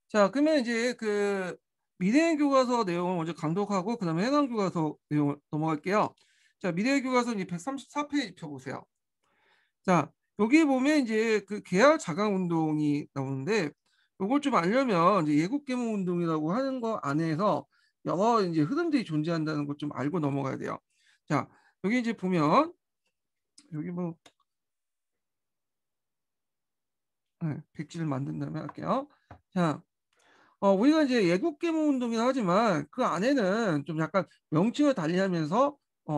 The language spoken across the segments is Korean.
자, 그러면 이제 그 미래의 교과서 내용을 먼저 강독하고 그다음에 해당 교과서 내용을 넘어갈게요. 자, 미래의 교과서 이제 134페이지 펴보세요. 자, 여기 보면 이제 그 계열 자강 운동이 나오는데 요걸 좀 알려면 이제 예국 계몽 운동이라고 하는 거 안에서 여러 이제 흐름들이 존재한다는 것 좀 알고 넘어가야 돼요. 자, 여기 이제 보면 여기 뭐 백지를 만든 다음에 할게요. 자, 우리가 이제 예국 계몽 운동이라 하지만 그 안에는 좀 약간 명칭을 달리하면서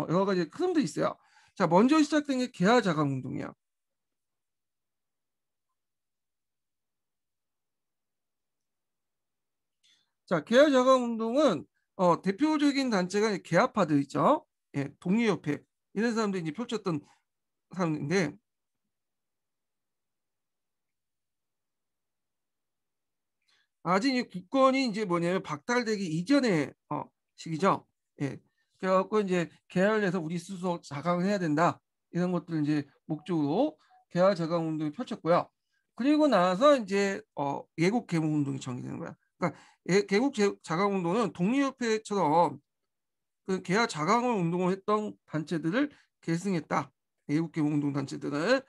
여러 가지 흐름들이 있어요. 자, 먼저 시작된 게 계열 자강 운동이야. 자, 계열 자강 운동은 대표적인 단체가 계아파들 있죠. 예, 독립협회 이런 사람들이 이제 펼쳤던 사람인데 아직 이 국권이 이제 뭐냐면 박탈되기 이전의 시기죠. 예. 그래갖고 이제 계열에서 우리 스스로 자강을 해야 된다 이런 것들 이제 목적으로 계열 자강 운동이 펼쳤고요. 그리고 나서 이제 예국 계몽 운동이 전개되는 거야. 그러니까 개국 자강 운동은 독립협회처럼 그 계열 자강을 운동을 했던 단체들을 계승했다. 예국 계몽 운동 단체들은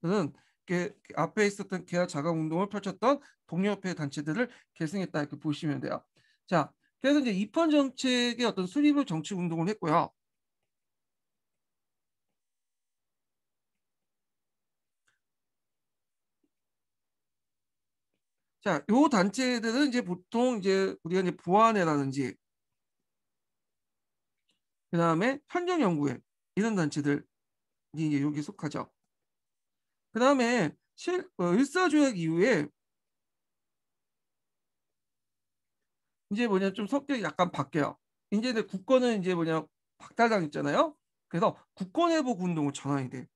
는 앞에 있었던 계열 자강 운동을 펼쳤던 동료협회 단체들을 계승했다 이렇게 보시면 돼요. 자, 그래서 이제 입헌 정책의 어떤 수립을 정치 운동을 했고요. 자, 요 단체들은 이제 보통 이제 우리가 이제 보안회라든지 그다음에 환경연구회 이런 단체들이 이제 여기 속하죠. 그다음에 일사조약 이후에 이제 뭐냐 좀 성격이 약간 바뀌어요. 이제 국권은 이제 뭐냐 박탈당했잖아요. 그래서 국권 회복 운동을 전환이 돼.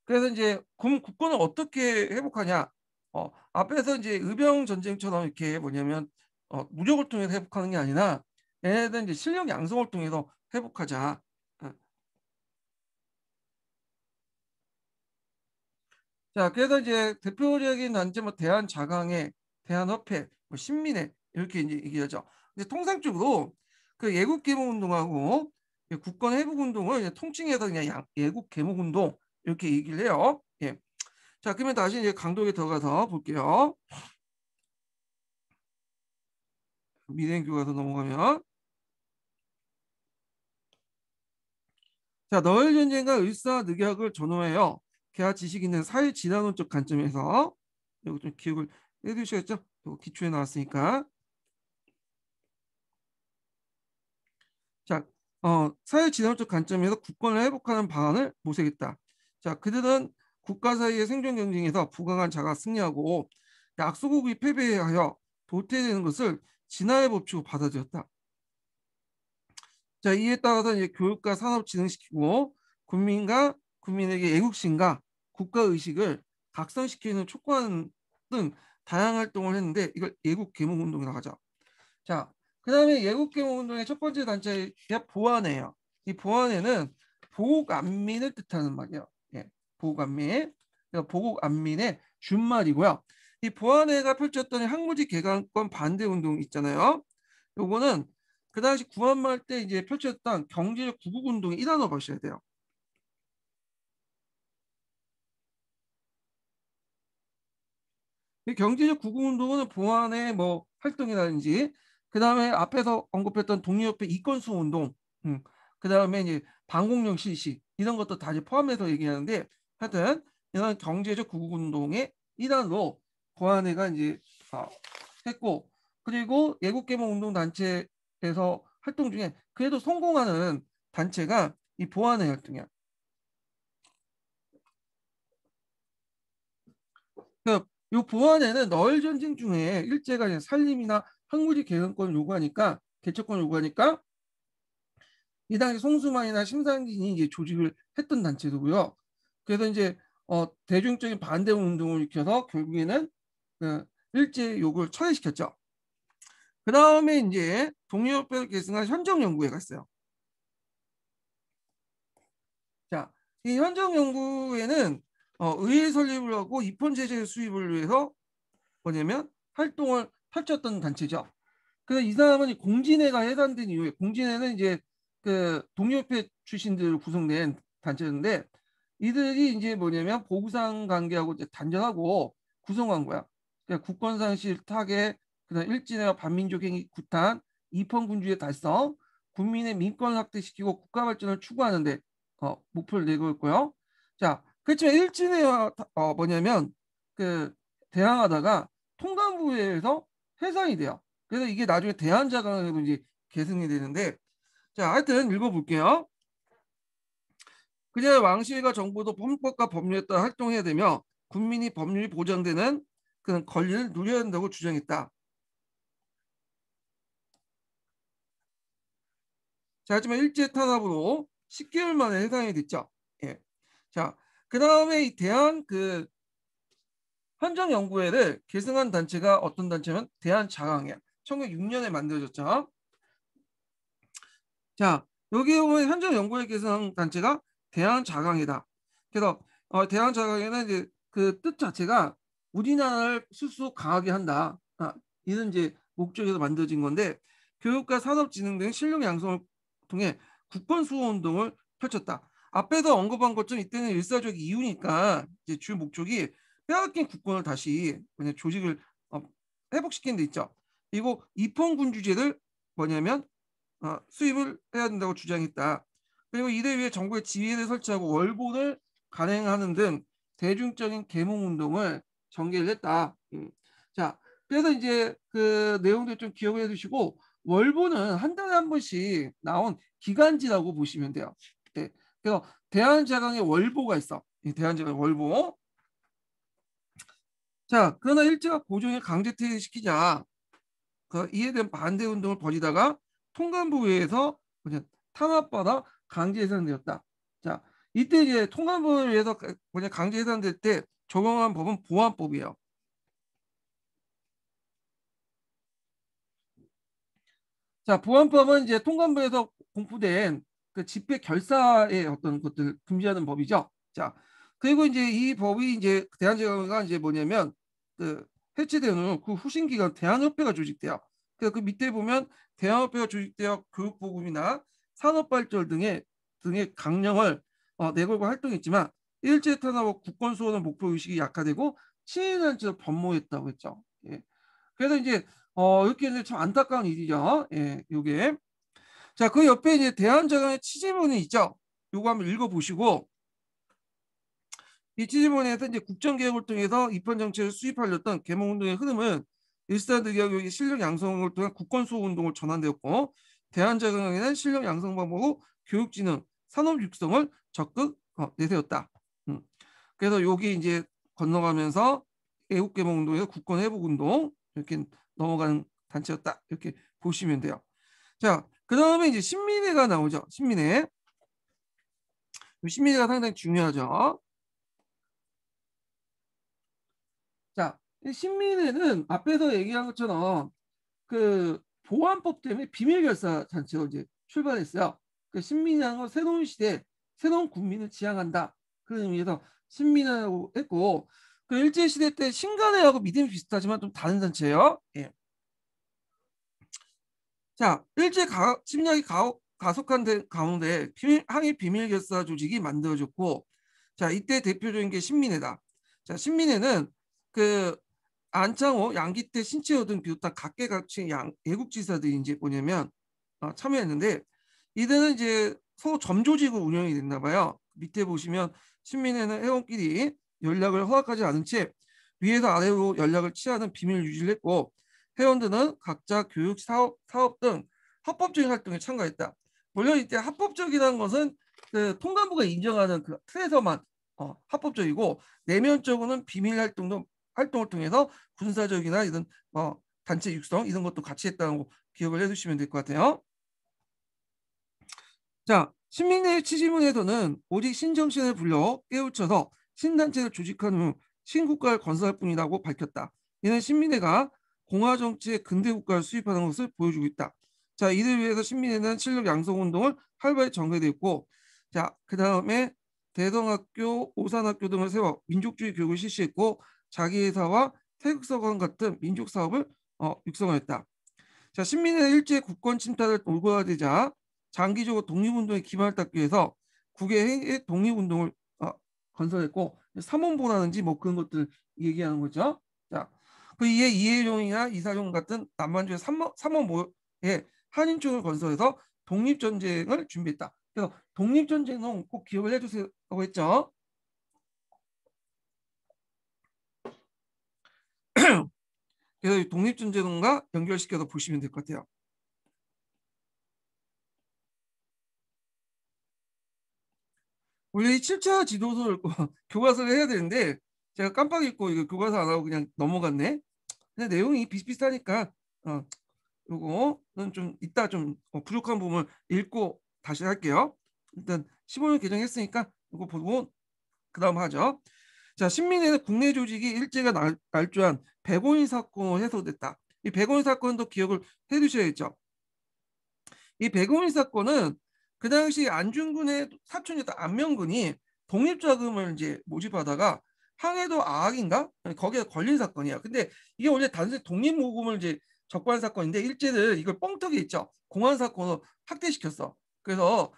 그래서 이제 국권을 어떻게 회복하냐? 앞에서 이제 의병 전쟁처럼 이렇게 뭐냐면 무력을 통해서 회복하는 게 아니라 얘네들 이제 실력 양성을 통해서 회복하자. 어. 자, 그래서 이제 대표적인 단체 뭐 대한자강회, 대한협회, 뭐 신민회 이렇게 이제 얘기하죠. 근데 통상적으로 그 예국 계몽 운동하고 국권 회복 운동을 이제 통칭해서 그냥 예국 계몽 운동 이렇게 얘기를 해요. 예. 자, 그러면 다시 이제 강도에 들어가서 볼게요. 미래행 교과서 넘어가면 자 너의 전쟁과 을사늑약을 전후하여 개화 지식 있는 사회 진화론적 관점에서 이거 좀 기억을 해두셔야죠. 이거 기초에 나왔으니까 자 사회 진화론적 관점에서 국권을 회복하는 방안을 모색했다. 자 그들은 국가 사이의 생존 경쟁에서 부강한 자가 승리하고 약소국이 패배하여 도태되는 것을 진화의 법칙으로 받아들였다. 자, 이에 따라서 이제 교육과 산업 진흥시키고 국민에게 애국심과 국가 의식을 각성시키는 촉구하는 등 다양한 활동을 했는데 이걸 애국 계몽 운동이라고 하죠. 자, 그다음에 애국 계몽 운동의 첫 번째 단체가 보안회예요. 이 보안회는 보국 안민을 뜻하는 말이에요. 예, 보국 안민. 그러니까 보국 안민의 준말이고요. 이 보안회가 펼쳤던 항무지 개강권 반대 운동 있잖아요. 요거는 그 당시 구한말 때 이제 펼쳤던 경제적 구국 운동의 일환으로 보셔야 돼요. 이 경제적 구국 운동은 보안의 뭐 활동이라든지 그 다음에 앞에서 언급했던 독립협회 이권수 운동, 그 다음에 이제 방공령 실시 이런 것도 다 포함해서 얘기하는데 하여튼 이런 경제적 구국 운동의 일환으로 보안회가 이제 했고 그리고 애국개몽 운동 단체에서 활동 중에 그래도 성공하는 단체가 이 보안회 활동이야. 그러니까 이 보안회는 너일 전쟁 중에 일제가 이제 산림이나 항구지 개간권을 요구하니까 개척권을 요구하니까 이 당시 송수만이나 심상진이 이제 조직을 했던 단체도고요. 그래서 이제 대중적인 반대 운동을 일으켜서 결국에는 그 일제 요구를 철회시켰죠. 그 다음에 이제 독립협회를 계승한 현정연구회가 있어요. 이 현장연구에는 의회 설립을 하고 입헌제재 수립을 위해서 뭐냐면 활동을 펼쳤던 단체죠. 그래서 이 사람은 공진회가 해산된 이후에 공진회는 이제 그 독립회 출신들 구성된 단체인데 이들이 이제 뭐냐면 보구상 관계하고 이제 단절하고 구성한 거야. 그러니까 국권상실 타개, 그다음 일진회와 반민족행위 구탄, 이펀군주의 달성, 국민의 민권 확대시키고 국가 발전을 추구하는데 목표를 내고 있고요. 자, 그렇지만 일진회와 뭐냐면 그 대항하다가 통감부에서 해산이 돼요. 그래서 이게 나중에 대한자강으로 이제 계승이 되는데, 자, 하여튼 읽어볼게요. 그냥 왕실과 정부도 헌법과 법률에 따라 활동해야 되며 국민이 법률이 보장되는 그런 권리를 누려야 한다고 주장했다. 자, 하지만 일제 탄압으로 10개월 만에 해산이 됐죠. 예. 자, 그 다음에 이 대한 그 헌정연구회를 계승한 단체가 어떤 단체면 대한자강이야. 1906년에 만들어졌죠. 자, 여기 보면 현정연구회 계승한 단체가 대한자강이다. 그래서 대한자강에는 이제 그 뜻 자체가 우리나라를 스스로 강하게 한다. 이런 이제 목적에서 만들어진 건데 교육과 산업진흥 등 실력 양성을 통해 국권수호 운동을 펼쳤다. 앞에서 언급한 것처럼 이때는 일사적 이유니까 이제 주 목적이 빼앗긴 국권을 다시 조직을 회복시키는 데 있죠. 그리고 입헌군주제를 뭐냐면 수입을 해야 된다고 주장했다. 그리고 이를 위해 정부의 지휘를 설치하고 월본을 간행하는 등 대중적인 계몽운동을 전개를 했다. 자, 그래서 이제 그 내용들 좀 기억해 두시고 월본은 한 달에 한 번씩 나온 기간지라고 보시면 돼요. 네. 그래서 대한제강의 월보가 있어. 대한제강 월보. 자, 그러나 일제가 고종을 강제 퇴위시키자 이에 대한 반대 운동을 벌이다가 통감부에서 탄압받아 강제 해산되었다. 자, 이때 이제 통감부에 의해서 강제 해산될 때 적용한 법은 보안법이에요. 자, 보안법은 이제 통감부에서 공포된 그 집회 결사의 어떤 것들 금지하는 법이죠. 자, 그리고 이제 이 법이 이제 대한제강가 이제 뭐냐면 그 해체되는 그 후신 기간 대한협회가 조직돼요. 그래서 그 밑에 보면 대한협회가 조직되어 교육보급이나 산업발전 등의 강령을 내걸고 활동했지만 일제 탄압과 국권 수호는 목표 의식이 약화되고 친일단체로 변모했다고 했죠. 예. 그래서 이제 이렇게 이제 참 안타까운 일이죠. 예, 요게. 자, 그 옆에 이제 대한제강의 취지문이 있죠. 요거 한번 읽어보시고 이 취지문에서 이제 국정개혁을 통해서 입헌 정책을 수립하려던 계몽운동의 흐름은 일사득약의 실력 양성을 통한 국권수호 운동을 전환되었고 대한제강에는 실력 양성 방법으로 교육진흥, 산업 육성을 적극 내세웠다. 그래서 여기 이제 건너가면서 애국개몽운동에서 국권회복운동 이렇게 넘어가는 단체였다. 이렇게 보시면 돼요. 자, 그 다음에 이제 신민회가 나오죠. 신민회. 신민회가 상당히 중요하죠. 자, 신민회는 앞에서 얘기한 것처럼 그 보안법 때문에 비밀결사 단체로 이제 출발했어요. 그 신민회라는 건 새로운 시대, 새로운 국민을 지향한다. 그런 의미에서 신민회라고 했고 그 일제 시대 때 신간회하고 믿음이 비슷하지만 좀 다른 단체예요. 예. 자, 일제 침략이 가속한 가운데 항일 비밀결사 조직이 만들어졌고, 자, 이때 대표적인 게 신민회다. 자, 신민회는 그 안창호, 양기태, 신채호 등 비롯한 각계각층 애국지사들이 이제 뭐냐면 참여했는데 이들은 이제 서로 점조직으로 운영이 됐나 봐요. 밑에 보시면 신민회는 회원끼리 연락을 허락하지 않은 채 위에서 아래로 연락을 취하는 비밀 유지를 했고 회원들은 각자 교육, 사업 등 합법적인 활동에 참가했다. 물론 이때 합법적이라는 것은 그 통감부가 인정하는 그 틀에서만 합법적이고 내면적으로는 비밀 활동을 통해서 군사적이나 이런 단체 육성 이런 것도 같이 했다는 거 기억을 해두시면 될 것 같아요. 자, 신민의 취지문에서는 오직 신정신을 불러 깨우쳐서 신단체를 조직한 후 신국가를 건설할 뿐이라고 밝혔다. 이는 신민회가 공화정치의 근대국가를 수립하는 것을 보여주고 있다. 자, 이를 위해서 신민회는 실력 양성 운동을 활발히 전개되었고, 자, 그 다음에 대성학교, 오산학교 등을 세워 민족주의 교육을 실시했고 자기회사와 태극서관 같은 민족 사업을 육성하였다. 자, 신민의 일제 국권 침탈을 올바되자 장기적으로 독립운동에 기반을 닦기 위해서 국외의 독립운동을 건설했고 삼원보라든지 뭐 그런 것들 얘기하는 거죠. 자, 그 이에 이해종이나 이사종 같은 남만주의 삼원보에 한인총을 건설해서 독립전쟁을 준비했다. 그래서 독립전쟁은 꼭 기억을 해주세요 했죠. 그래서 독립전쟁과 연결시켜서 보시면 될 것 같아요. 원래 이 7차 지도서를 교과서를 해야 되는데 제가 깜빡 잊고 이거 교과서 안 하고 그냥 넘어갔네. 근데 내용이 비슷비슷하니까 요거는 좀 이따 좀 부족한 부분을 읽고 다시 할게요. 일단 15년 개정했으니까 이거 보고 그 다음 하죠. 자, 신민회는 국내 조직이 일제가 날조한 백오인 사건으로 해소됐다. 이 백오인 사건도 기억을 해두셔야겠죠. 이 백오인 사건은 그 당시 안중근의 사촌이었던 안명근이 독립자금을 이제 모집하다가 항해도 아학인가 거기에 걸린 사건이야. 근데 이게 원래 단순히 독립모금을 이제 적발한 사건인데 일제는 이걸 뻥튀기 있죠. 공안 사건으로 확대시켰어. 그래서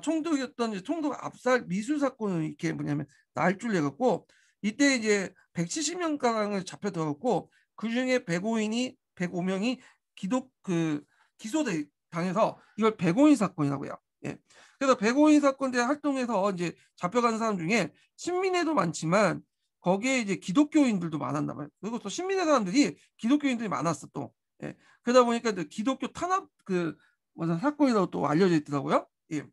총독이었던 총독 압살 미수 사건을 이렇게 뭐냐면 날줄 내갖고 이때 이제 170명가량을 잡혀 들어갔고 그 중에 105명이 기독 그 기소돼 당해서 이걸 백오인 사건이라고요. 예. 그래서 백오인 사건 대 활동에서 이제 잡혀가는 사람 중에 신민회도 많지만 거기에 이제 기독교인들도 많았나 봐요. 그리고 또 신민회 사람들이 기독교인들이 많았어 또. 예. 그러다 보니까 기독교 탄압 그 뭐냐 사건이라고 또 알려져 있더라고요. 예.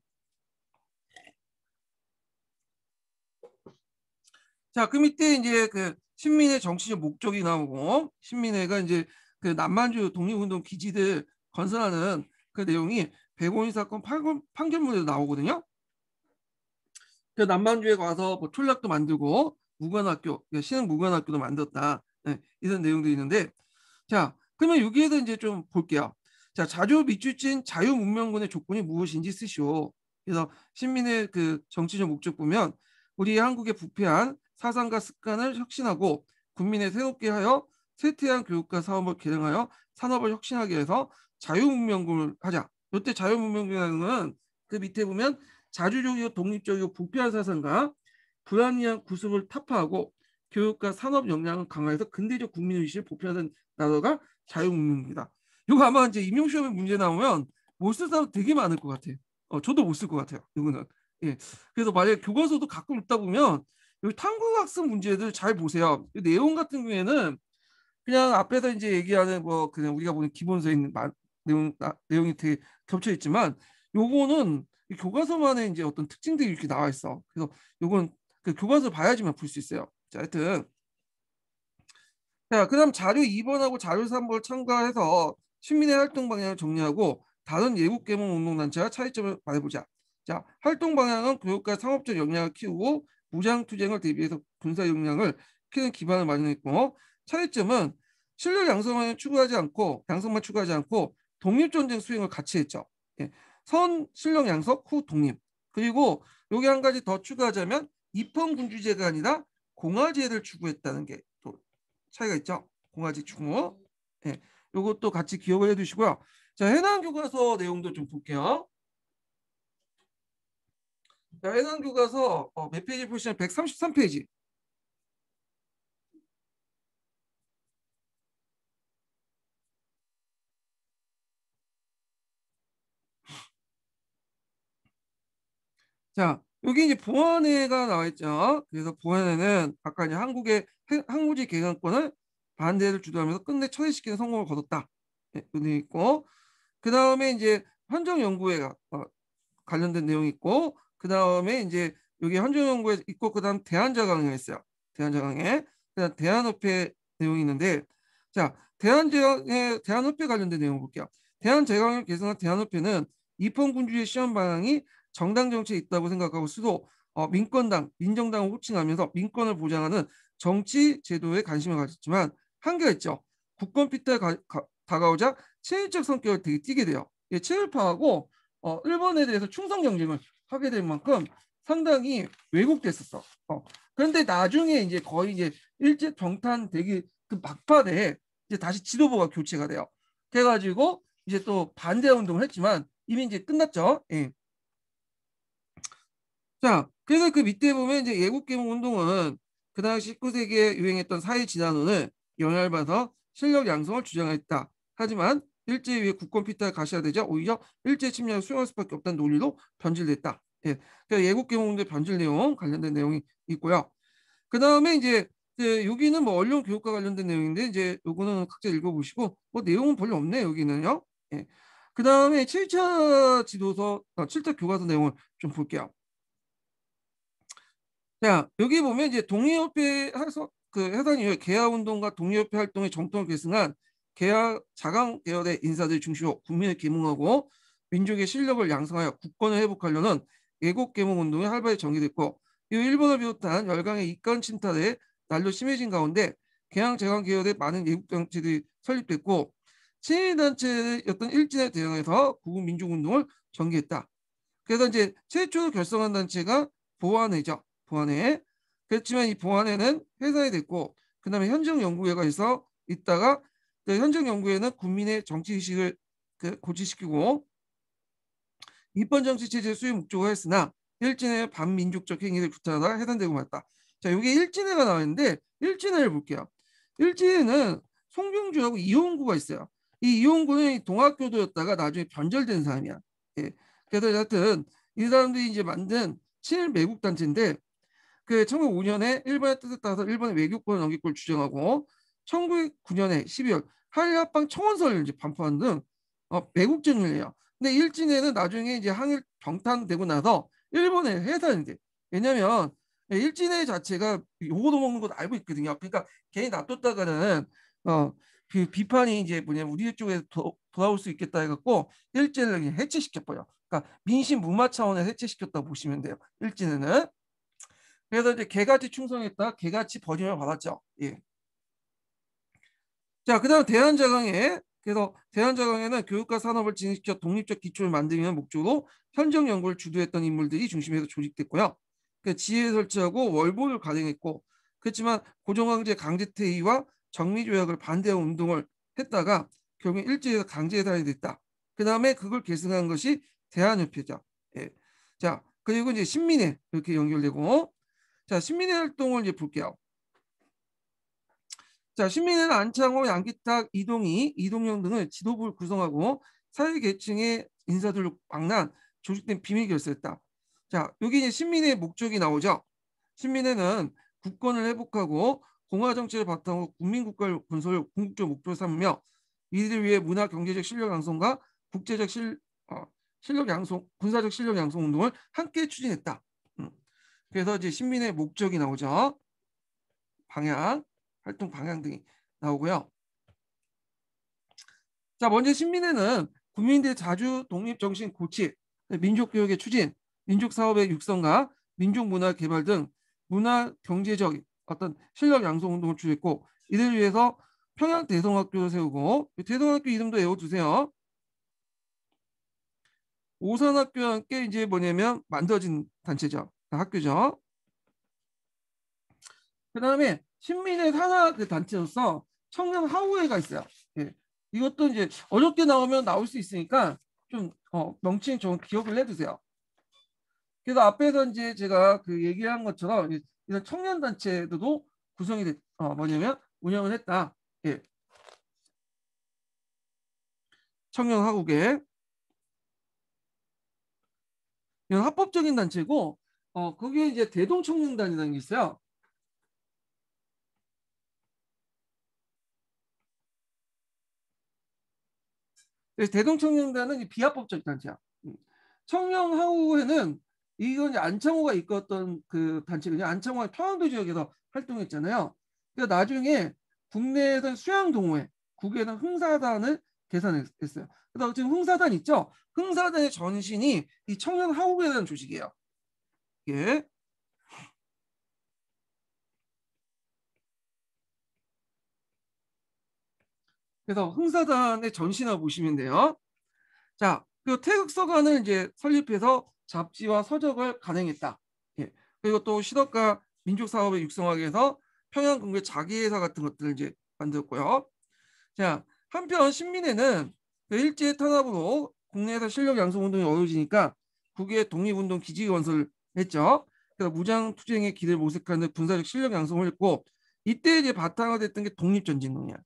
자, 그 밑에 이제 그 신민의 정치적 목적이 나오고 신민회가 이제 그 남만주 독립운동 기지들 건설하는 그 내용이 백오인 사건 판결문에 나오거든요. 그 남만주에 가서 뭐 촌락도 만들고 무관학교, 신흥 무관학교도 만들었다. 네, 이런 내용도 있는데 자, 그러면 여기에서 이제 좀 볼게요. 자, 자주 밑줄친 자유문명군의 조건이 무엇인지 쓰시오. 그래서 신민의 그 정치적 목적 보면 우리 한국의 부패한 사상과 습관을 혁신하고 국민의 새롭게 하여 쇠퇴한 교육과 사업을 개량하여 산업을 혁신하게 해서 자유문명군을 하자. 이때 자유문명군이라는 건 그 밑에 보면 자주적이고 독립적이고 부패한 사상과 불합리한 구습을 타파하고 교육과 산업 역량을 강화해서 근대적 국민의식을 보편화된 나라가 자유문명입니다. 이거 아마 이제 임용 시험에 문제 나오면 못 쓸 사람 되게 많을 것 같아요. 저도 못 쓸 것 같아요. 이거는. 예. 그래서 만약에 교과서도 가끔 읽다 보면 여기 탐구학습 문제들 잘 보세요. 이 내용 같은 경우에는 그냥 앞에서 이제 얘기하는 뭐 그냥 우리가 보는 기본서에 있는 내용이 되게 겹쳐 있지만 요거는 교과서만의 이제 어떤 특징들이 이렇게 나와 있어. 그래서 요건 그 교과서 봐야지만 볼 수 있어요. 자, 하여튼 자, 그다음 자료 2번하고 자료 3번을 첨가해서 시민의 활동 방향을 정리하고 다른 예국 계몽 운동단체와 차이점을 말해보자. 자, 활동 방향은 교육과 상업적 역량을 키우고 무장 투쟁을 대비해서 군사 역량을 키우는 기반을 마련했고 차이점은 실력 양성만 추구하지 않고 독립전쟁 수행을 같이 했죠. 예. 선 실력 양성 후 독립. 그리고 여기 한 가지 더 추가하자면 입헌군주제가 아니라 공화제를 추구했다는 게 또 차이가 있죠. 공화제 추구. 예. 요것도 같이 기억을 해두시고요. 자, 해당 교과서 내용도 좀 볼게요. 자, 해당 교과서 몇 페이지 보시면 133페이지. 자, 여기 이제 보안회가 나와 있죠. 그래서 보안회는 아까 이제 한국의 항우지 개간권을 반대를 주도하면서 끝내 처리시키는 성공을 거뒀다. 네, 그 있고 그 다음에 이제 헌정연구회가 관련된 내용이 있고 그 다음에 이제 여기 헌정연구회 있고 그 다음 대한자강회 있어요. 대한자강회 그다음 대한협회 내용이 있는데 자 대한협회 관련된 내용 볼게요. 대한제강을 개선한 대한협회는 입헌군주의 시험 방향이 정당 정치에 있다고 생각하고 스스로 민권당, 민정당을 호칭하면서 민권을 보장하는 정치 제도에 관심을 가졌지만 한계가 있죠. 국권 피탈 다가오자 친일적 성격을 되게 띠게 돼요. 친일파하고 일본에 대해서 충성 경쟁을 하게 될 만큼 상당히 왜곡됐었어. 그런데 나중에 이제 거의 이제 일제 정탄 되기 그 막판에 이제 다시 지도부가 교체가 돼요. 그래가지고 이제 또 반대 운동을 했지만 이미 이제 끝났죠. 예. 자, 그래서 그 밑에 보면 이제 예국개몽 운동은 그 당시 19세기에 유행했던 사회 진화론을 영향을 받아 실력 양성을 주장했다. 하지만 일제 이후에 국권 피탈 가시화되자 오히려 일제 침략을 수용할 수밖에 없다는 논리로 변질됐다. 예, 그래서 예국개몽 운동 변질 내용 관련된 내용이 있고요. 그 다음에 이제 여기는 뭐 언론 교육과 관련된 내용인데 이제 요거는 각자 읽어보시고 뭐 내용은 별로 없네 여기는요. 예. 그 다음에 7차 지도서, 7차 교과서 내용을 좀 볼게요. 자, 여기 보면 이제 독립협회 해서 그 해산 이후에 개화 운동과 독립협회 활동의 정통을 계승한 개화 자강 계열의 인사들 중심으로 국민을 계몽하고 민족의 실력을 양성하여 국권을 회복하려는 애국 계몽 운동이 활발히 전개됐고, 이 일본을 비롯한 열강의 이권 침탈에 날로 심해진 가운데 개항 자강 계열의 많은 애국 단체들이 설립됐고 친일 단체였던 일진에 대응해서 구국 민족 운동을 전개했다. 그래서 이제 최초로 결성한 단체가 보안회죠. 보안회. 그렇지만 이 보안회는 해산이 됐고 그다음에 현정연구회가 있다가 그 현정연구회는 국민의 정치의식을 고취시키고 입헌 정치 체제 수립 목적을 했으나 일진의 반민족적 행위를 구타하다 해산되고 말았다. 자, 여기 일진회가 나왔는데 일진회를 볼게요. 일진회는 송병주하고 이용구가 있어요. 이 이용구는 동학교도였다가 나중에 변절된 사람이야. 예. 그래서 하여튼 이 사람들이 이제 만든 친일 매국 단체인데 그 1905년에 일본의 뜻에 따라서 일본의 외교권 넘기권을 주장하고 1909년에 12월 한일합방 청원서를 이제 반포한 등 매국 전율이에요. 근데 일진회는 나중에 이제 항일 병탄되고 나서 일본에 해산이 돼. 왜냐면 일진회 자체가 요거도 먹는 것도 알고 있거든요. 그러니까 괜히 놔뒀다가는 그 비판이 이제 뭐냐면 우리 쪽에 돌아올 수 있겠다 해갖고 일진회를 그냥 해체시켜버려. 그러니까 민심 무마 차원에서 해체시켰다고 보시면 돼요. 일진회는. 그래서 이제 개같이 충성했다, 개같이 버림을 받았죠. 예. 자, 그다음 대한자강회. 그래서 대한자강회는 교육과 산업을 진입시켜 독립적 기초를 만들기 위한 목적으로 현정 연구를 주도했던 인물들이 중심에서 조직됐고요. 그 지혜 설치하고 월보를 발행했고, 그렇지만 고종황제 강제퇴위와 정리조약을 반대하는 운동을 했다가 결국 일제에서 강제 해산이 됐다. 그 다음에 그걸 계승한 것이 대한협회죠. 예. 자, 그리고 이제 신민회 이렇게 연결되고, 자, 신민회 활동을 이제 볼게요. 자, 신민회는 안창호, 양기탁, 이동희, 이동영 등을 지도부를 구성하고 사회 계층의 인사들로 망난 조직된 비밀 결사했다. 자, 여기 이제 신민회의 목적이 나오죠. 신민회는 국권을 회복하고 공화 정치를 바탕으로 국민국가 건설을 궁극적 목표로 삼으며 이들을 위해 문화 경제적 실력 양성과 국제적 실력 양성, 군사적 실력 양성 운동을 함께 추진했다. 그래서 이제 신민의 목적이 나오죠. 방향, 활동 방향 등이 나오고요. 자, 먼저 신민회는 국민들 자주 독립정신 고취, 민족교육의 추진, 민족사업의 육성과 민족문화 개발 등 문화 경제적 어떤 실력 양성 운동을 주했고 이를 위해서 평양 대성학교를 세우고 대성학교 이름도 외워두세요. 오산학교와 함께 이제 뭐냐면 만들어진 단체죠. 학교죠. 그 다음에 신민의 산하 그 단체로서 청년 하우회가 있어요. 예. 이것도 이제 어렵게 나오면 나올 수 있으니까 좀 명칭 좀 기억을 해두세요. 그래서 앞에서 이제 제가 그 얘기한 것처럼 이런 청년 단체들도 구성이 뭐냐면 운영을 했다. 예. 청년 하우회 이건 합법적인 단체고 거기에 이제 대동청년단이라는 게 있어요. 그래서 대동청년단은 비합법적 단체야. 청년하우회는 이건 이제 안창호가 이끌었던 그 단체거든요. 안창호가 평안도 지역에서 활동했잖아요. 그래서 나중에 국내에서 수양동호회, 국외에서는 흥사단을 개선했어요. 그래서 지금 흥사단 있죠? 흥사단의 전신이 이 청년하우회라는 조직이에요. 예. 그래서 흥사단의 전신을 보시면 돼요. 자, 그 태극서관을 이제 설립해서 잡지와 서적을 간행했다. 예. 그리고 또 실업가 민족 사업을 육성하기 위해서 평양 근교의 자기회사 같은 것들을 이제 만들었고요. 자, 한편 신민회는 그 일제 탄압으로 국내에서 실력 양성 운동이 어려워지니까 국외 독립운동 기지 건설을 했죠. 그래서 무장 투쟁의 길을 모색하는 군사적 실력 양성을 했고 이때 이제 바탕이 됐던 게 독립전쟁론이야.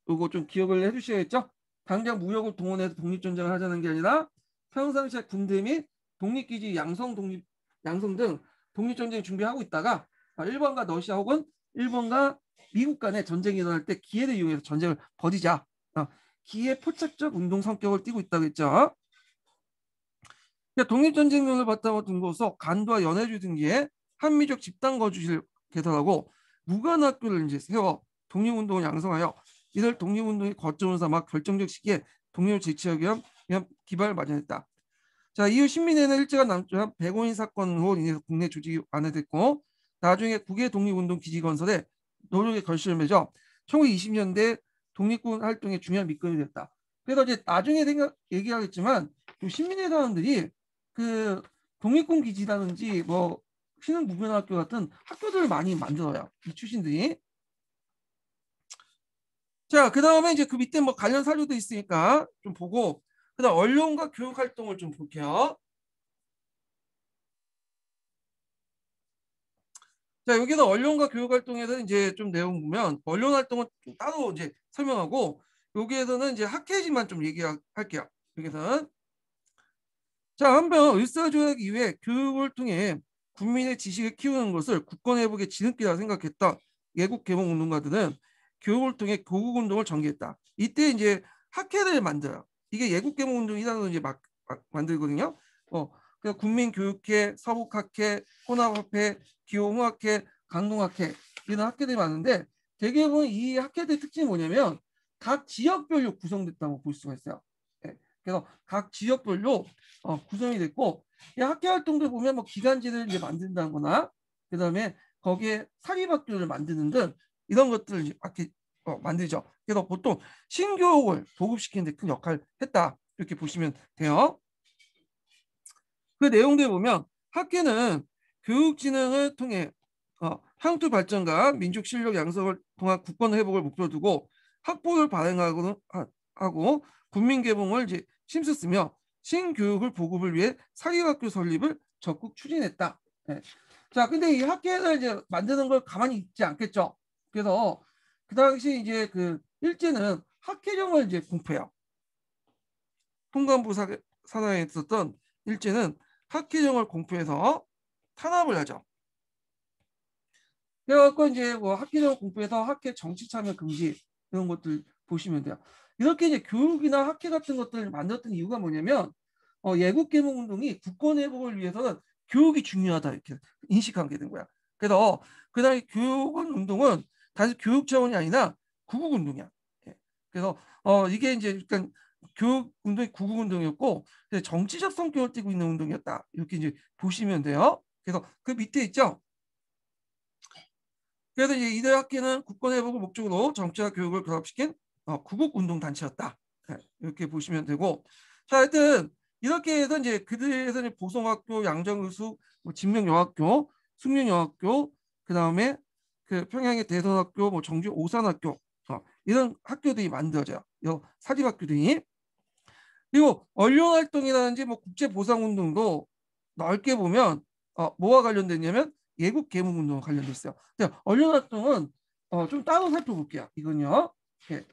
이거 좀 기억을 해주셔야겠죠. 당장 무력을 동원해서 독립전쟁을 하자는 게 아니라 평상시에 군대 및 독립기지 양성 등 독립전쟁 준비하고 있다가 일본과 러시아 혹은 일본과 미국 간에 전쟁이 일어날 때 기회를 이용해서 전쟁을 벌이자. 기회 포착적 운동 성격을 띠고 있다고 했죠. 독립전쟁론을 바탕으로 둔 것으로 간도와 연해주 등지에 한미적 집단 거주지를 개설하고 무관학교를 이제 세워 독립운동을 양성하여 이들 독립운동의 거점을 삼아 결정적 시기에 독립을 제치하기 위한 기반을 마련했다. 자, 이후 신민회는 일제가 남조한 백오인 사건으로 인해서 국내 조직이 완화됐고 나중에 국외 독립운동 기지 건설에 노력의 결실을 맺어 1920년대 독립군 활동의 중요한 밑거름이 됐다. 그래서 이제 나중에 얘기하겠지만 신민회 사람들이 그 독립군 기지라든지 뭐 신흥무변학교 같은 학교들을 많이 만들어요. 이 출신들이. 자, 그 다음에 이제 그 밑에 뭐 관련 사료도 있으니까 좀 보고 그다음 언론과 교육 활동을 좀 볼게요. 자, 여기서 언론과 교육 활동에서 이제 좀 내용 보면 언론 활동은 좀 따로 이제 설명하고 여기에서는 이제 학회지만 좀 얘기할게요. 여기서는 자, 한편 을사조약 이후에 교육을 통해 국민의 지식을 키우는 것을 국권회복의 지름길이라 생각했던 예국 개몽 운동가들은 교육을 통해 교국 운동을 전개했다. 이때 이제 학회를 만들어요. 이게 예국 개몽 운동이라는 이제 만들거든요. 그래서 국민교육회, 서북학회, 혼합학회, 기호흥학회, 강동학회 이런 학회들이 많은데 대개는 이 학회들의 특징이 뭐냐면 각 지역별로 구성됐다고 볼 수가 있어요. 예. 그래서 각 지역별로 구성이 됐고 이 학교 활동들 보면 뭐 기간지를 이제 만든다거나 그다음에 거기에 사립학교를 만드는 등 이런 것들을 이렇게 만들죠. 그래서 보통 신교육을 보급시키는 데 큰 역할을 했다 이렇게 보시면 돼요. 그 내용들 보면 학계는 교육진흥을 통해 향토 발전과 민족 실력 양성을 통한 국권 회복을 목표로 두고 학보를 발행하고 국민 개봉을 이제 힘썼으며 신교육을 보급을 위해 사립학교 설립을 적극 추진했다. 네. 자, 근데 이 학계를 이제 만드는 걸 가만히 있지 않겠죠. 그래서 그 당시 이제 그 일제는 학회령을 이제 공표해요. 통감부 사단에 있었던 일제는 학회령을 공표해서 탄압을 하죠. 그래갖고 이제 뭐 학회령 공표해서 학회 정치 참여 금지 이런 것들 보시면 돼요. 이렇게 이제 교육이나 학회 같은 것들을 만들었던 이유가 뭐냐면 예국 개몽 운동이 국권 회복을 위해서는 교육이 중요하다 이렇게 인식하게 된 거야. 그래서 그 당시 교육은 운동은 단지 교육 차원이 아니라 구국 운동이야. 예. 그래서 이게 이제 그러니까 교육 운동이 구국 운동이었고 정치적 성격을 띠고 있는 운동이었다 이렇게 이제 보시면 돼요. 그래서 그 밑에 있죠. 그래서 이제 이들 학회는 국권 회복을 목적으로 정치와 교육을 결합시킨 구국 운동 단체였다. 네, 이렇게 보시면 되고, 자, 하여튼 이렇게 해서 이제 그들에서 이제 보성학교, 양정의수, 뭐 진명여학교, 숙련여학교, 그 다음에 그 평양의 대선학교, 뭐 정주 오산학교 이런 학교들이 만들어져요. 사립학교들이. 그리고 언론 활동이라든지 뭐 국제 보상 운동도 넓게 보면 뭐와 관련됐냐면 예국 개몽 운동과 관련돼 있어요. 언론 활동은 좀 따로 살펴볼게요. 이건요. 예.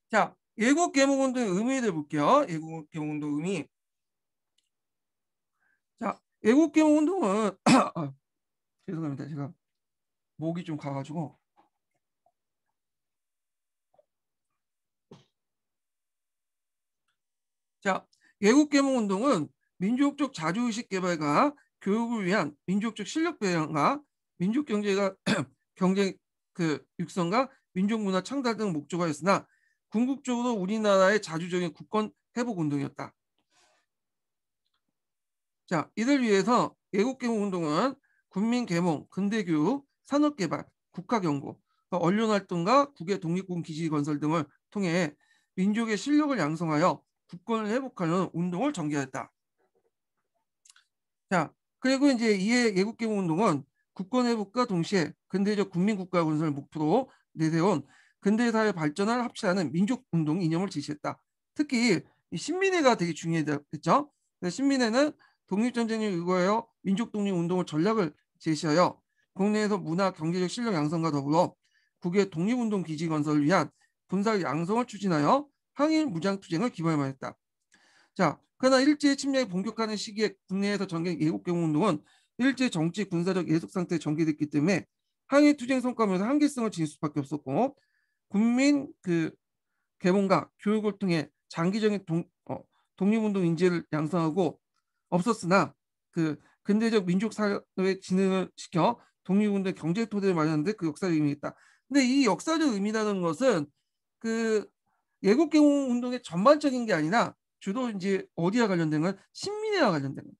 자, 예국 개몽 운동의 의미를 볼게요. 예국 개몽 운동 의미. 자, 예국 개몽 운동은 죄송합니다. 제가 목이 좀 가가지고. 자, 예국 개몽 운동은 민족적 자주의식 개발과 교육을 위한 민족적 실력 배양과 민족 경제가 경제 육성과 민족 문화 창달 등 목적가 있으나 궁극적으로 우리나라의 자주적인 국권 회복 운동이었다. 자, 이를 위해서 예국 개몽 운동은 국민 계몽, 근대 교육, 산업 개발, 국가 경고, 언론 활동과 국외 독립군 기지 건설 등을 통해 민족의 실력을 양성하여 국권을 회복하는 운동을 전개했다. 자, 그리고 이제 이에 예국개몽운동은 국권 회복과 동시에 근대적 국민국가 건설을 목표로 내세운 근대사회 발전을 합치하는 민족운동 이념을 제시했다. 특히 이 신민회가 되게 중요했죠. 신민회는 독립전쟁을 의거하여 민족독립운동을 전략을 제시하여 국내에서 문화, 경제적 실력 양성과 더불어 국외 독립운동 기지 건설을 위한 군사 양성을 추진하여 항일 무장투쟁을 기반화했다. 자, 그러나 일제 침략이 본격화하는 시기에 국내에서 전개 예국개몽운동은 일제 정치 군사적 예속 상태에 전개됐기 때문에 항일 투쟁 성과면서 한계성을 지닐 수밖에 없었고 국민 개몽과 교육을 통해 장기적인 독립운동 인재를 양성하고 없었으나 근대적 민족 사회 진흥을 시켜 독립운동 경제 토대를 마련하는데 그 역사적 의미가 있다. 근데 이 역사적 의미라는 것은 그 예국개몽 운동의 전반적인 게 아니라 주로 이제 어디와 관련된 건 신민회와 관련된 거예요.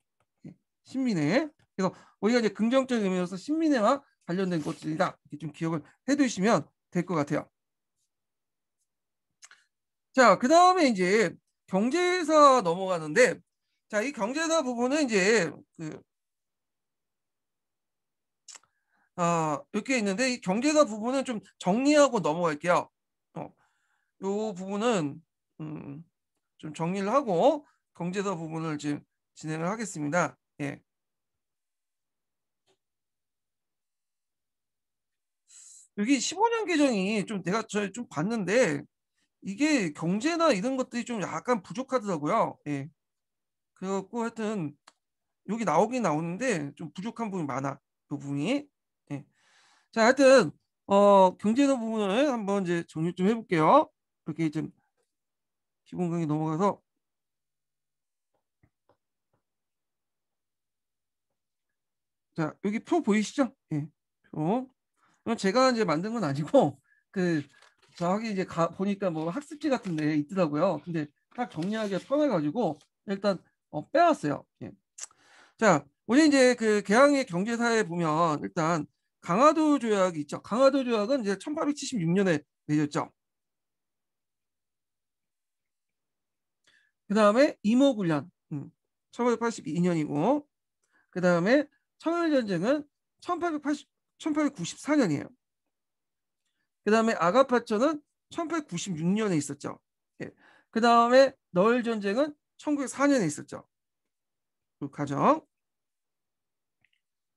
예, 신민회. 그래서 우리가 이제 긍정적인 의미로서 신민회와 관련된 것들이다. 이렇게 좀 기억을 해두시면 될 것 같아요. 자, 그 다음에 이제 경제사 넘어가는데, 자, 이 경제사 부분은 이제 이렇게 있는데 이 경제사 부분은 좀 정리하고 넘어갈게요. 요 부분은 음, 좀 정리를 하고 경제사 부분을 지금 진행을 하겠습니다. 예. 여기 15년 개정이 좀 내가 좀 봤는데 이게 경제나 이런 것들이 좀 약간 부족하더라고요. 예. 그래갖고 하여튼 여기 나오긴 나오는데 좀 부족한 부분이 많아. 그 부분이. 예. 자, 하여튼 경제사 부분을 한번 이제 정리 좀 해볼게요. 이렇게 좀 기본 강의 넘어가서 자, 여기 표 보이시죠? 예. 표. 이건 제가 이제 만든 건 아니고 그 저기 이제 보니까 뭐 학습지 같은 데 있더라고요. 근데 딱 정리하기가 편해가지고 일단 빼왔어요. 예. 자, 우리 이제 그 개항의 경제사에 보면 일단 강화도 조약이 있죠. 강화도 조약은 이제 1876년에 맺었죠. 그 다음에 임오군란 1882년이고 그 다음에 청일전쟁은 1880, 1894년이에요. 그 다음에 아가파초는 1896년에 있었죠. 예. 그 다음에 너일 전쟁은 1904년에 있었죠. 그 과정.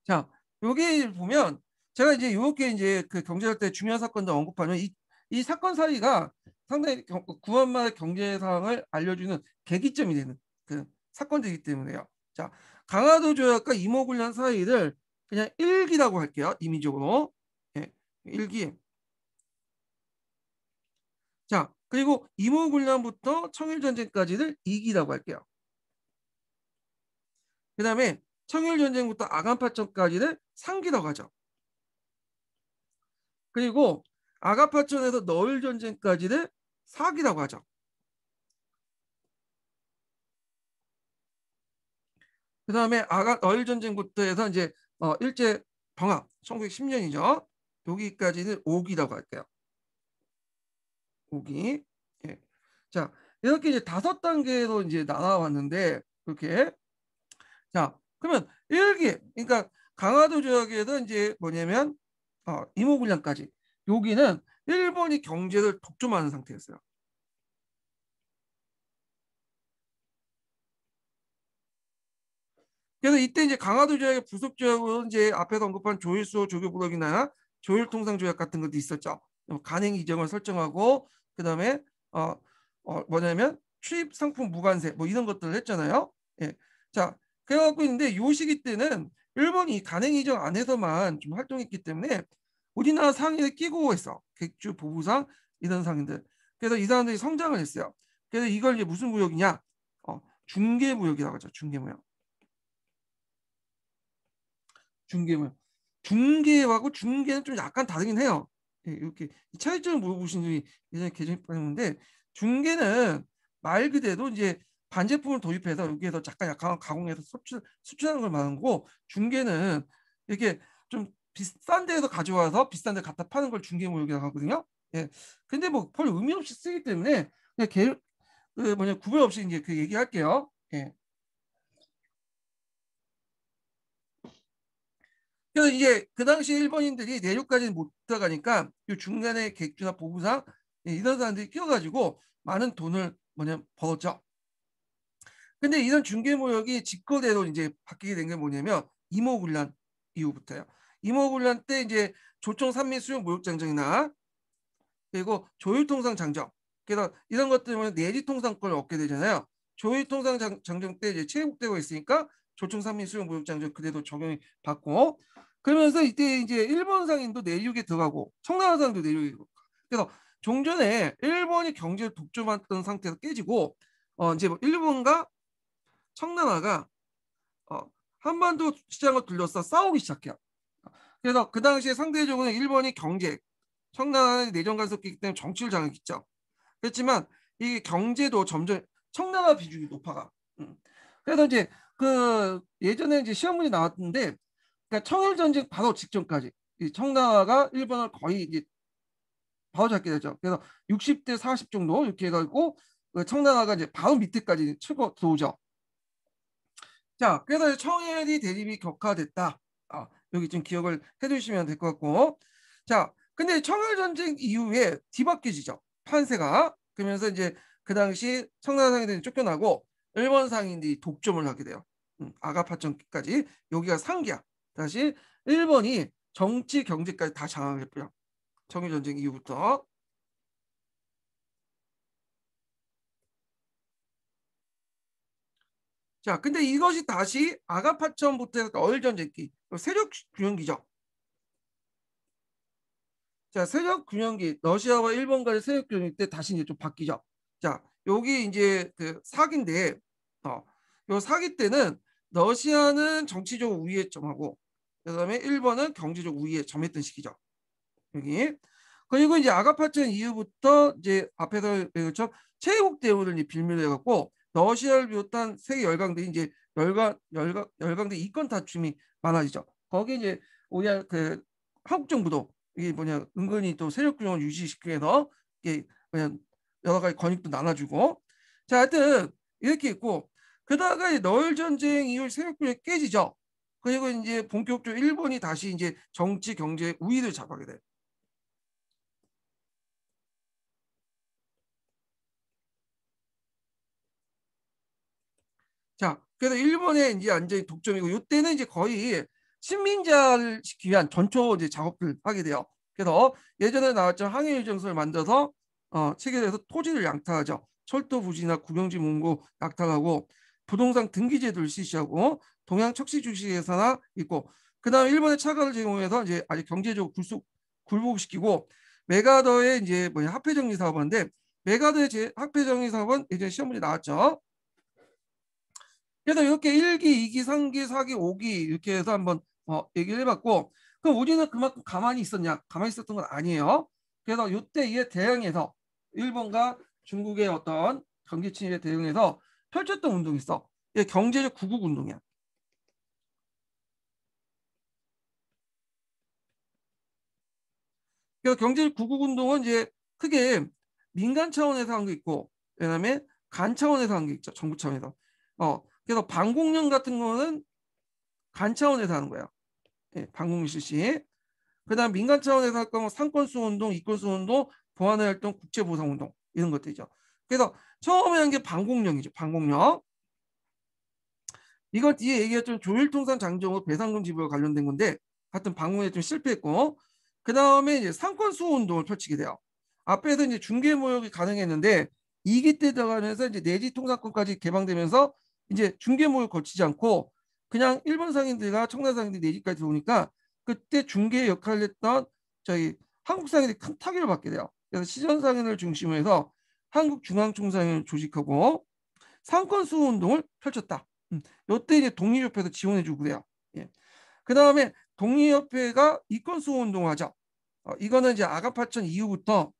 자, 여기 보면 제가 이제 이렇게 이제 그 경제할 때 중요한 사건들 언급하면 이 사건 사이가 상당히 구한말 경제 상황을 알려주는 계기점이 되는 그 사건들이기 때문에요. 자, 강화도 조약과 임오군란 사이를 그냥 일기라고 할게요. 임의적으로. 예, 일기. 자, 그리고 임오군란부터 청일전쟁까지를 2기라고 할게요. 그 다음에 청일전쟁부터 아간파천까지를 3기라고 하죠. 그리고 아가파천에서 너일전쟁까지를 4기라고 하죠. 그 다음에 너일전쟁부터 해서 이제 일제 병합 1910년이죠. 여기까지는 5기라고 할게요. 5기. 예. 자, 이렇게 이제 5단계로 이제 나눠왔는데 그렇게 자, 그러면 1기, 그러니까 강화도 조약에서 이제 뭐냐면 임오군란까지 여기는 일본이 경제를 독점하는 상태였어요. 그래서 이때 이제 강화도 조약의 부속 조약으로 이제 앞에서 언급한 조일수 조교부록이나 조일통상조약 같은 것도 있었죠. 간행 이점을 설정하고 그다음에 뭐냐면 출입 상품 무관세 뭐 이런 것들을 했잖아요. 예. 자, 그래갖고 있는데 요 시기 때는 일본이 간행 이점 안에서만 좀 활동했기 때문에 우리나라 상인을 끼고 있어. 객주 보부상 이런 상인들. 그래서 이 사람들이 성장을 했어요. 그래서 이걸 이제 무슨 무역이냐? 중개무역이라고 하죠. 중개무역. 중개무역. 중개하고 중개는 좀 약간 다르긴 해요. 예, 이렇게 차이점을 물어보신 분이 예전에 계셨는데 중개는 말 그대로 이제 반제품을 도입해서 여기에서 잠깐 약간 가공해서 수출하는 걸 말하는 거고 중개는 이렇게 좀 비싼 데에서 가져와서 비싼 데 갖다 파는 걸 중개무역이라고 하거든요. 예. 근데 뭐 별 의미 없이 쓰기 때문에 그냥 구별 없이 이제 그 얘기할게요. 예. 그래서 이제 그 당시 일본인들이 내륙까지는 못 들어가니까 이 중간에 객주나 보부상 이런 사람들이 끼어가지고 많은 돈을 벌었죠. 근데 이런 중개무역이 직거래로 이제 바뀌게 된 게 뭐냐면 임오군란 이후부터요. 임오군란 때 이제 조총 산미 수용 무역장정이나 그리고 조율통상 장정, 그래서 이런 것 때문에 내리통상권을 얻게 되잖아요. 조율통상 장정 때 이제 체국되고 있으니까 조총 산미 수용 무역장정 그대로 적용이 받고, 그러면서 이때 이제 일본 상인도 내륙에 들어가고 청나라 상도 내륙에 들어가고, 그래서 종전에 일본이 경제를 독점했던 상태에서 깨지고 이제 뭐 일본과 청나라가 어, 한반도 시장을 둘러싸 싸우기 시작해요. 그래서 그 당시에 상대적으로 일본이 경제, 청나라의 내정 간섭기이기 때문에 정치를 장악했죠. 그렇지만 이 경제도 점점 청나라 비중이 높아가. 그래서 이제 그 예전에 이제 시험 문제 나왔는데, 그러니까 청일 전쟁 바로 직전까지 이 청나라가 일본을 거의 이제 바로 잡게 되죠. 그래서 60대 40 정도 이렇게 해가지고 그 청나라가 이제 바로 밑에까지 치고 들어오죠. 자, 그래서 청일이 대립이 격화됐다. 여기 좀 기억을 해두시면 될 것 같고, 자, 근데 청일 전쟁 이후에 뒤바뀌어지죠. 판세가. 그러면서 이제 그 당시 청나라 상인들이 쫓겨나고 일본 상인들이 독점을 하게 돼요. 아가파천까지 여기가 상기야. 다시 일본이 정치 경제까지 다 장악했고요. 청일 전쟁 이후부터. 자, 근데 이것이 다시 아가파천부터 어일 전쟁기, 세력 균형기죠. 자, 세력 균형기, 러시아와 일본 간의 세력 균형기 때 다시 이제 좀 바뀌죠. 자, 여기 이제 그 사기인데, 요 사기 때는 러시아는 정치적 우위에 점하고, 그다음에 일본은 경제적 우위에 점했던 시기죠. 여기. 그리고 이제 아가파천 이후부터 이제 앞에서 배웠죠. 체국 대우를 빌미로 해갖고 러시아를 비롯한 세계 열강들이 이제 열강들 이권 다툼이 많아지죠. 거기 이제 우리가 그 한국 정부도 이게 뭐냐 은근히 또 세력 균형을 유지시키기 위해서 이게 뭐냐 여러 가지 권익도 나눠주고, 자 하여튼 이렇게 있고, 그러다가 너일 전쟁 이후 세력 균형이 깨지죠. 그리고 이제 본격적으로 일본이 다시 이제 정치 경제 우위를 잡게 돼요. 자, 그래서 일본의 이제 완전히 독점이고, 이때는 이제 거의 식민자를 시키기 위한 전초 이제 작업들 하게 돼요. 그래서 예전에 나왔던 항해일정서를 만들어서 체결해서 토지를 양탈하죠. 철도 부지나 국영지 문고 약탈하고 부동산 등기 제도를 실시하고 동양 척시 주식 회사나 있고, 그다음에 일본의 차가를 제공해서 이제 아주 경제적으로 굴복시키고, 메가더의 이제 뭐냐 화폐 정리 사업인데, 메가더의 화폐 정리 사업은 예전에 시험 문제 나왔죠. 그래서 이렇게 1기, 2기, 3기, 4기, 5기 이렇게 해서 한번 얘기를 해봤고, 그럼 우리는 그만큼 가만히 있었냐? 가만히 있었던 건 아니에요. 그래서 이때에 대응해서 일본과 중국의 어떤 경기 침입에 대응해서 펼쳤던 운동이 있어. 이게 경제적 구국 운동이야. 그래서 경제적 구국 운동은 이제 크게 민간 차원에서 한 게 있고, 그다음에 간 차원에서 한 게 있죠. 정부 차원에서. 그래서 방공령 같은 거는 간 차원에서 하는 거예요. 예, 방공령 실시. 그다음 민간 차원에서 할 거면 상권수 운동, 이권수 운동, 보안의 활동, 국제보상 운동 이런 것들이죠. 그래서 처음에 한 게 방공령이죠. 방공령. 이건 뒤에 얘기했던 조일통상 장정호 배상금 지불과 관련된 건데, 하여튼 방공에 좀 실패했고, 그 다음에 이제 상권수 운동을 펼치게 돼요. 앞에서 이제 중개 무역이 가능했는데 2기 때 들어가면서 이제 내지 통상권까지 개방되면서 이제 중개 무역 거치지 않고 그냥 일본 상인들과 청나라 상인들이 내지까지 들어오니까, 그때 중개 역할을 했던 저희 한국 상인들이 큰 타격을 받게 돼요. 그래서 시전 상인을 중심으로 해서 한국중앙총상을 조직하고 상권수 운동을 펼쳤다. 이때 이제 독립협회에서 지원해주고 그래요. 예. 그 다음에 독립협회가 이권수호 운동을 하죠. 이거는 이제 아가파천 이후부터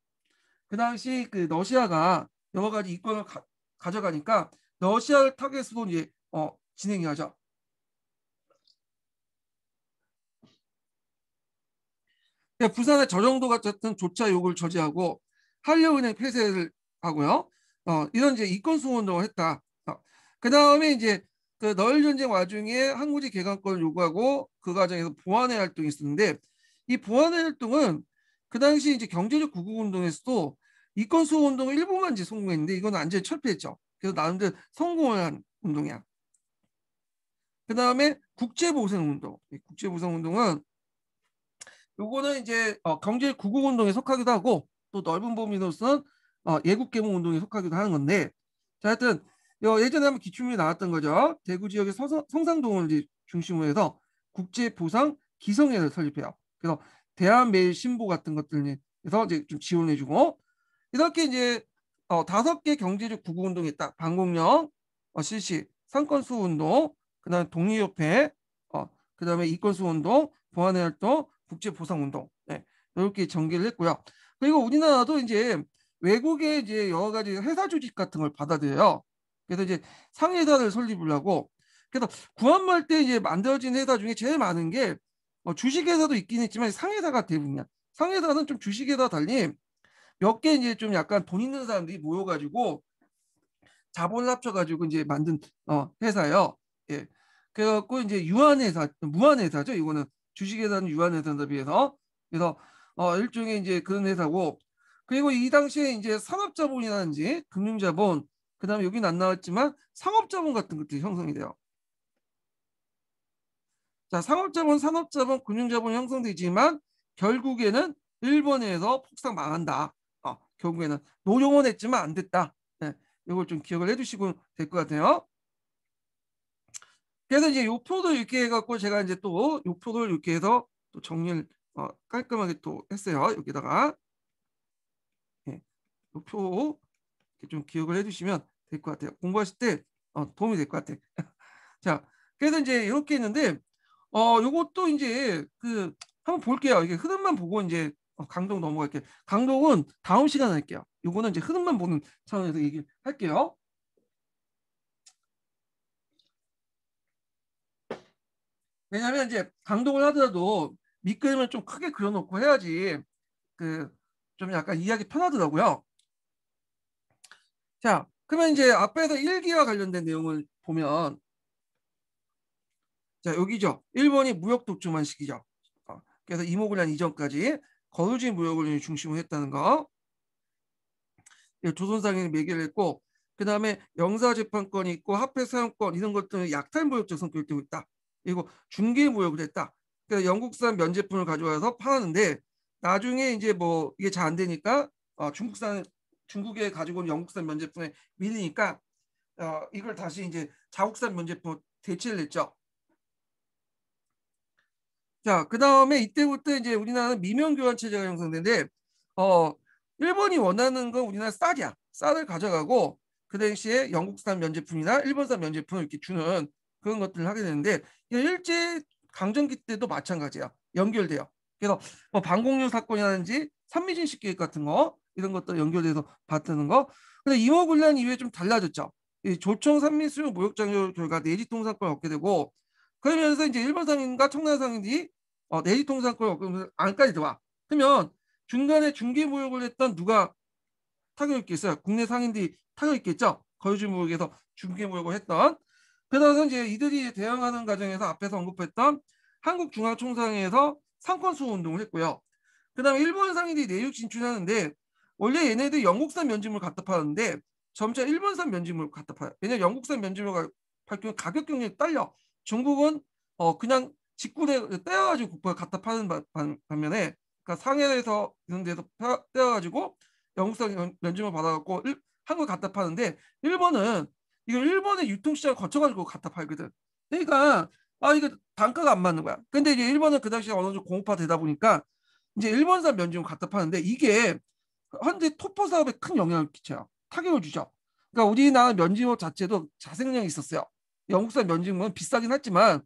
그 당시 그 러시아가 여러 가지 이권을 가져가니까 러시아를 타겟으로 이제 진행이 하죠. 그러니까 부산의 저 정도 같은 조차 욕을 저지하고 한려은행 폐쇄를 하고요. 이런 이제 이권 수호 운동을 했다. 그 다음에 이제 그 너일 전쟁 와중에 항구지 개강권을 요구하고 그 과정에서 보완의 활동이 있었는데 이 보완의 활동은 그 당시 이제 경제적 구국 운동에서도 이권 수호 운동을 일부만 이제 성공했는데 이건 완전히 철폐했죠. 그래서 나름대로 성공을 한 운동이야. 그 다음에 국제보상운동. 국제보상운동은 요거는 이제 경제 구국 운동에 속하기도 하고 또 넓은 범위로서는 예국 개몽 운동에 속하기도 하는 건데 자 하여튼 예전에 한번 기출문제 나왔던 거죠. 대구 지역의 성상동을 이제 중심으로 해서 국제보상 기성회를 설립해요. 그래서 대한매일신보 같은 것들에서 이제 좀 지원해주고 이렇게 이제 5개 경제적 구국 운동이 있다. 방공령 실시, 상권수호 운동, 그다음에 독립협회, 그다음에 이권수호 운동, 보안의 활동, 국제보상운동 네, 이렇게 전개를 했고요. 그리고 우리나라도 이제 외국의 이제 여러 가지 회사 조직 같은 걸 받아들여요. 그래서 이제 상회사를 설립을 하고 그래서 구한말 때 이제 만들어진 회사 중에 제일 많은 게 주식회사도 있긴 했지만 상회사가 대부분이야. 상회사는 좀 주식회사 달리 몇 개 이제 좀 약간 돈 있는 사람들이 모여가지고 자본을 합쳐가지고 이제 만든 회사예요. 예. 그래갖고 이제 유한회사, 무한회사죠. 이거는 주식회사는 유한회사에 비해서 그래서 일종의 이제 그런 회사고 그리고 이 당시에 이제 산업자본이라든지 금융자본 그다음에 여기는 안 나왔지만 상업자본 같은 것들이 형성이 돼요. 자, 상업자본, 산업자본, 금융자본이 형성되지만 결국에는 일본에서 폭삭 망한다. 결국에는 노령은 했지만 안 됐다. 네, 이걸 좀 기억을 해두시고 될 것 같아요. 그래서 이제 요 표도 이렇게 해갖고 제가 이제 또 요 표를 이렇게 해서 또 정리를 깔끔하게 또 했어요. 여기다가 네, 요표 좀 기억을 해주시면 될 것 같아요. 공부하실 때 도움이 될 것 같아요. 자, 그래서 이제 이렇게 했는데 요것도 이제 그 한번 볼게요. 이게 흐름만 보고 이제 강동 넘어갈게요. 강동은 다음 시간에 할게요. 요거는 이제 흐름만 보는 차원에서 얘기할게요. 왜냐하면 이제 강동을 하더라도 밑그림을 좀 크게 그려놓고 해야지 그 좀 약간 이해하기 편하더라고요. 자, 그러면 이제 앞에서 일기와 관련된 내용을 보면 자 여기죠. 일본이 무역 독주만 시키죠. 그래서 이모군란 이전까지 거주지 무역을 중심으로 했다는 거. 조선상인이 매개를 했고 그 다음에 영사재판권이 있고 화폐 사용권 이런 것들은 약탈무역적 성격을 띠고 있다. 그리고 중개무역을 했다. 그래서 영국산 면제품을 가져와서 팔았는데 나중에 이제 뭐 이게 잘 안 되니까 중국에 가지고 온 영국산 면제품에 밀리니까 이걸 다시 이제 자국산 면제품으로 대체를 했죠. 자, 그 다음에 이때부터 이제 우리나라는 미명교환 체제가 형성되는데, 일본이 원하는 건 우리나라 쌀이야. 쌀을 가져가고, 그 당시에 영국산 면제품이나 일본산 면제품을 이렇게 주는 그런 것들을 하게 되는데, 일제 강점기 때도 마찬가지야. 연결돼요. 그래서 뭐 방공류 사건이라든지 산미진식 계획 같은 거, 이런 것들 연결돼서 받드는 거. 근데 임오군란 이후에 좀 달라졌죠. 이 조청 산미수요 무역장려 결과 내지통상권을 얻게 되고, 그러면서 이제 일본 상인과 청남 상인이 내지통상권을 얻으면서 안까지 들어와. 그러면 중간에 중개무역을 했던 누가 타격을 입겠어요? 국내 상인들이 타격을 입겠죠. 거주지 무역에서 중개무역을 했던. 그래서 이제 이들이 대응하는 과정에서 앞에서 언급했던 한국중앙총상회에서 상권수호 운동을 했고요. 그다음에 일본 상인들이 내륙 진출하는데 원래 얘네들 영국산 면지물 갖다 파는데 점차 일본산 면지물 갖다 파요. 왜냐면 영국산 면지물 팔 경우 가격 경쟁이 딸려. 중국은 그냥 직구대 떼어가지고 국보를 갖다 파는 반면에 그러니까 상해에서 이런 데서 떼어가지고 영국산 면지물 받아갖고 한국 갖다 파는데 일본은 이거 일본의 유통시장을 거쳐가지고 갖다 팔거든. 그러니까 이거 단가가 안 맞는 거야. 근데 이제 일본은 그 당시에 어느 정도 공업화 되다 보니까 이제 일본산 면지물 갖다 파는데 이게 현재 토퍼 사업에 큰 영향을 끼쳐요. 타격을 주죠. 그러니까 우리나라 면지물 자체도 자생력이 있었어요. 영국산 면지물은 비싸긴 하지만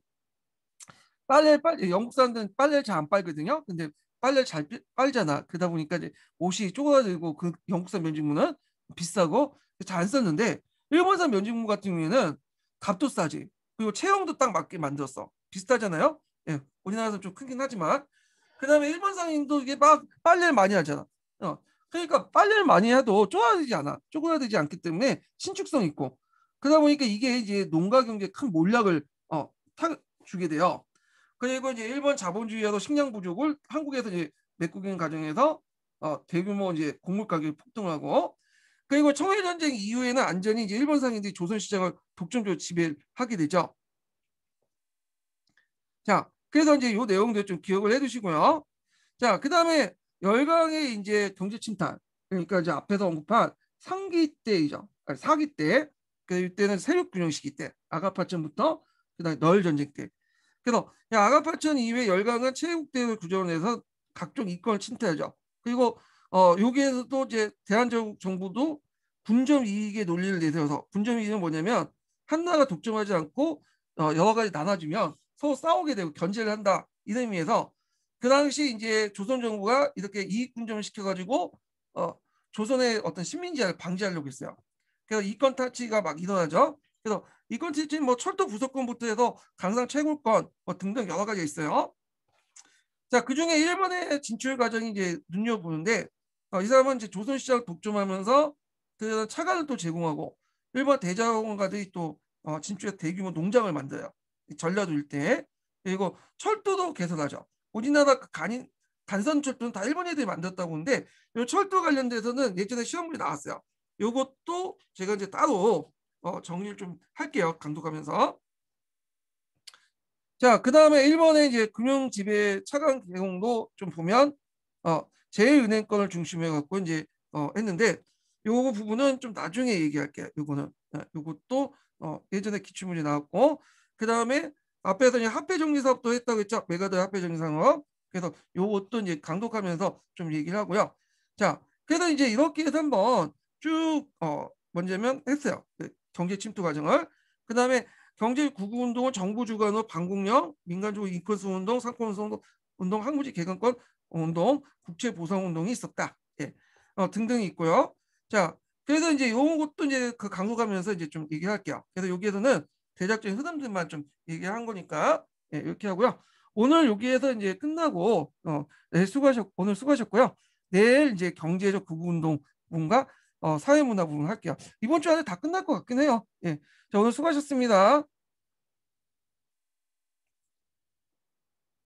빨래 영국산은 빨래를 잘 안 빨거든요. 근데 빨래를 잘 빨잖아. 그러다 보니까 이제 옷이 쪼그라들고 그 영국산 면지물은 비싸고 잘 안 썼는데 일본산 면지물 같은 경우에는 값도 싸지. 그리고 체형도 딱 맞게 만들었어. 비슷하잖아요. 예, 우리나라에서 좀 크긴 하지만 그다음에 일본 상인도 이게 막 빨래를 많이 하잖아. 그러니까 빨래를 많이 해도 쪼그라들지 않아. 쪼그라들지 않기 때문에 신축성 있고 그러다 보니까 이게 이제 농가 경제에 큰 몰락을 주게 돼요. 그리고 이제 일본 자본주의와도 식량 부족을 한국에서 이제 메꾸는 과정에서 대규모 이제 곡물 가격이 폭등하고, 그리고 청일전쟁 이후에는 안전히 이제 일본 상인들이 조선 시장을 독점적으로 지배하게 되죠. 자, 그래서 이제 요 내용들 좀 기억을 해두시고요. 자, 그 다음에 열강의 이제 경제 침탈, 그러니까 이제 앞에서 언급한 상기 때이죠. 아니, 사기 때, 그 이때는 세력균형 시기 때, 아가파천부터 그다음에 널 전쟁 때. 그래서 아가파천 이후에 열강은 체국대를 구조해서 각종 이권을 침탈하죠. 그리고 여기에서도 이제 대한민국 정부도 분점 이익의 논리를 내세워서, 분점 이익은 뭐냐면 한나라가 독점하지 않고 여러 가지 나눠주면 서로 싸우게 되고 견제를 한다, 이런 의미에서 그 당시 이제 조선 정부가 이렇게 이익 분점을 시켜가지고 조선의 어떤 식민지화를 방지하려고 했어요. 그래서 이권 탈취가 막 일어나죠. 그래서 이권 탈취는 뭐 철도 부속권부터 해서 강상 채굴권 뭐 등등 여러 가지가 있어요. 자, 그 중에 일본의 진출 과정이 이제 눈여보는데, 이 사람은 이제 조선 시장 독점하면서 그 차관을 또 제공하고, 일본 대자원가들이 또 진출해서 대규모 농장을 만들어요. 전라도 일대. 그리고 철도도 개선하죠. 우리나라 간선 철도는 다 일본 애들이 만들었다고 하는데, 이 철도 관련돼서는 예전에 시험물이 나왔어요. 요것도 제가 이제 따로 정리를 좀 할게요, 강독하면서. 자, 그 다음에 일본의 이제 금융 지배 차관 개공도 좀 보면 제일은행권을 중심으로 갖고 이제 했는데, 요거 부분은 좀 나중에 얘기할게요. 요거는 요것도 예전에 기출문제 나왔고, 그 다음에 앞에서 이제 화폐정리 사업도 했다고 했죠. 메가더 화폐정리 사업. 그래서 요것도 이제 강독하면서 좀 얘기를 하고요. 자, 그래서 이제 이렇게 해서 한번 쭉 먼저면 했어요. 그 경제 침투 과정을. 그 다음에 경제 구구 운동은 정부 주관으로 반국령, 민간주의 인권수 운동, 상권운동, 항무지 개간권 운동, 국채 보상 운동이 있었다. 예. 등등이 있고요. 자, 그래서 이제 요것도 이제 그 강조하면서 이제 좀 얘기할게요. 그래서 여기에서는 대략적인 흐름들만 좀 얘기한 거니까 예, 이렇게 하고요. 오늘 여기에서 이제 끝나고 네, 오늘 수고하셨고요. 내일 이제 경제적 구구 운동 부분과 사회문화 부분 할게요. 이번 주 안에 다 끝날 것 같긴 해요. 예. 자, 오늘 수고하셨습니다.